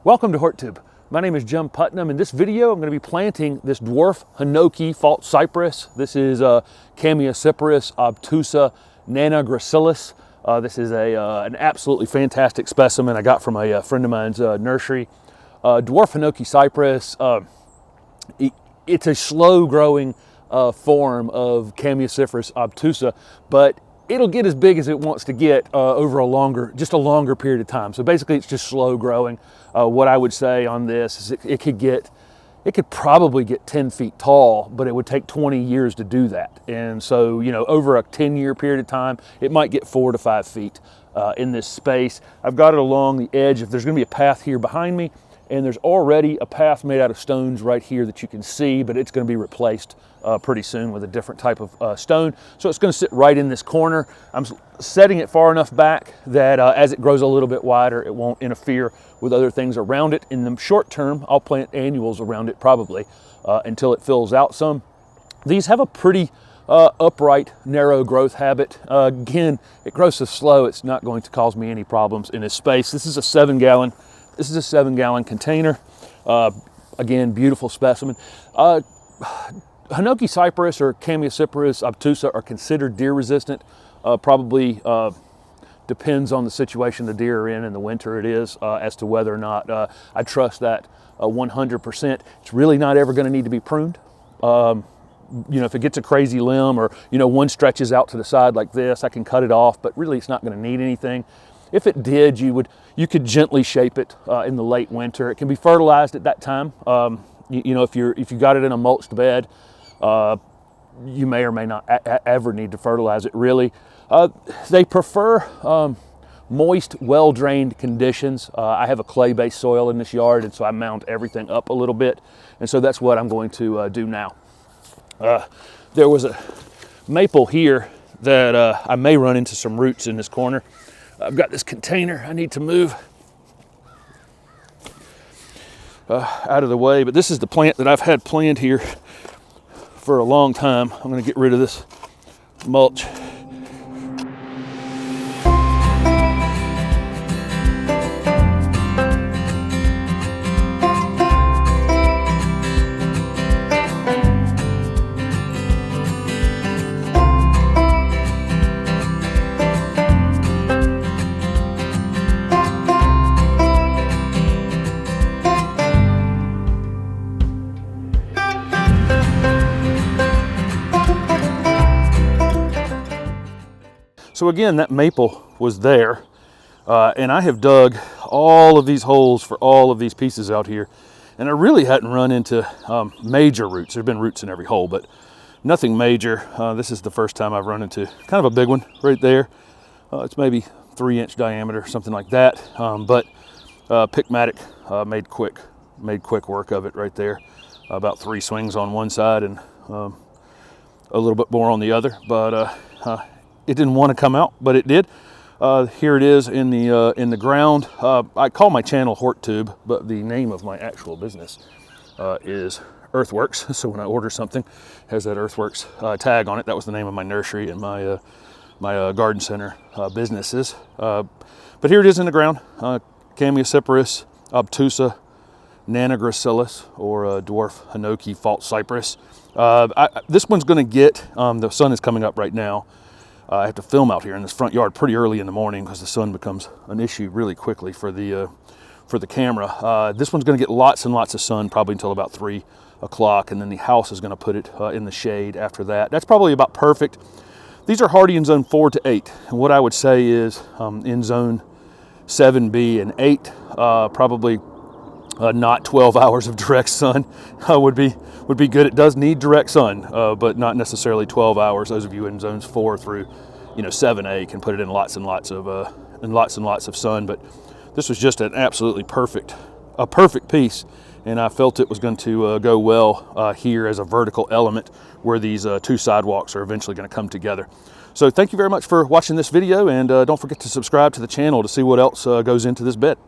Welcome to HortTube. My name is Jim Putnam. In this video, I'm going to be planting this Dwarf Hinoki Cypress. This is Chamaecyparis obtusa Nana Gracilis. This is an absolutely fantastic specimen I got from a friend of mine's nursery. Dwarf Hinoki Cypress, it's a slow-growing form of Chamaecyparis obtusa, but it'll get as big as it wants to get over a longer period of time. So basically, it's just slow growing. What I would say on this is it could probably get 10 feet tall, but it would take 20 years to do that. And so, you know, over a 10-year period of time, it might get 4 to 5 feet in this space. I've got it along the edge. If there's going to be a path here behind me, and there's already a path made out of stones right here that you can see, but it's going to be replaced pretty soon with a different type of stone. So it's going to sit right in this corner. I'm setting it far enough back that as it grows a little bit wider, it won't interfere with other things around it. In the short term, I'll plant annuals around it probably until it fills out some. These have a pretty upright, narrow growth habit. Again, it grows so slow, it's not going to cause me any problems in this space. This is a 7-gallon. This is a 7-gallon container. Again, beautiful specimen. Hinoki cypress or Chamaecyparis obtusa are considered deer resistant. Probably depends on the situation the deer are in the winter it is as to whether or not I trust that 100%. It's really not ever going to need to be pruned. You know, if it gets a crazy limb or, you know, one stretches out to the side like this, I can cut it off, but really it's not going to need anything. If it did, you could gently shape it in the late winter. It can be fertilized at that time. You know, if you got it in a mulched bed, you may or may not ever need to fertilize it. Really, they prefer moist, well-drained conditions. I have a clay-based soil in this yard, and so I mount everything up a little bit, and so that's what I'm going to do now. There was a maple here that I may run into some roots in this corner. I've got this container I need to move out of the way, but this is the plant that I've had planned here for a long time. I'm going to get rid of this mulch. So again, that maple was there, and I have dug all of these holes for all of these pieces out here, and I really hadn't run into major roots. There have been roots in every hole, but nothing major. This is the first time I've run into kind of a big one right there. It's maybe 3-inch diameter, something like that, but Pickmatic made quick work of it right there. About 3 swings on one side and a little bit more on the other, but it didn't want to come out, but it did. Here it is in the ground. I call my channel HortTube, but the name of my actual business is Earthworks. So when I order something, it has that Earthworks tag on it. That was the name of my nursery and my garden center businesses. But here it is in the ground. Chamaecyparis obtusa Nana Gracilis, or Dwarf Hinoki Cypress. This one's going to get. The sun is coming up right now. I have to film out here in this front yard pretty early in the morning because the sun becomes an issue really quickly for the camera. This one's going to get lots and lots of sun probably until about 3 o'clock, and then the house is going to put it in the shade after that. That's probably about perfect. These are hardy in zone 4 to 8, and what I would say is in zone 7B and 8, probably not 12 hours of direct sun would be good. It does need direct sun, but not necessarily 12 hours. Those of you in zones 4 through 7A can put it in lots and lots of sun. But this was just an absolutely perfect piece, and I felt it was going to go well here as a vertical element where these 2 sidewalks are eventually going to come together. So thank you very much for watching this video, and don't forget to subscribe to the channel to see what else goes into this bed.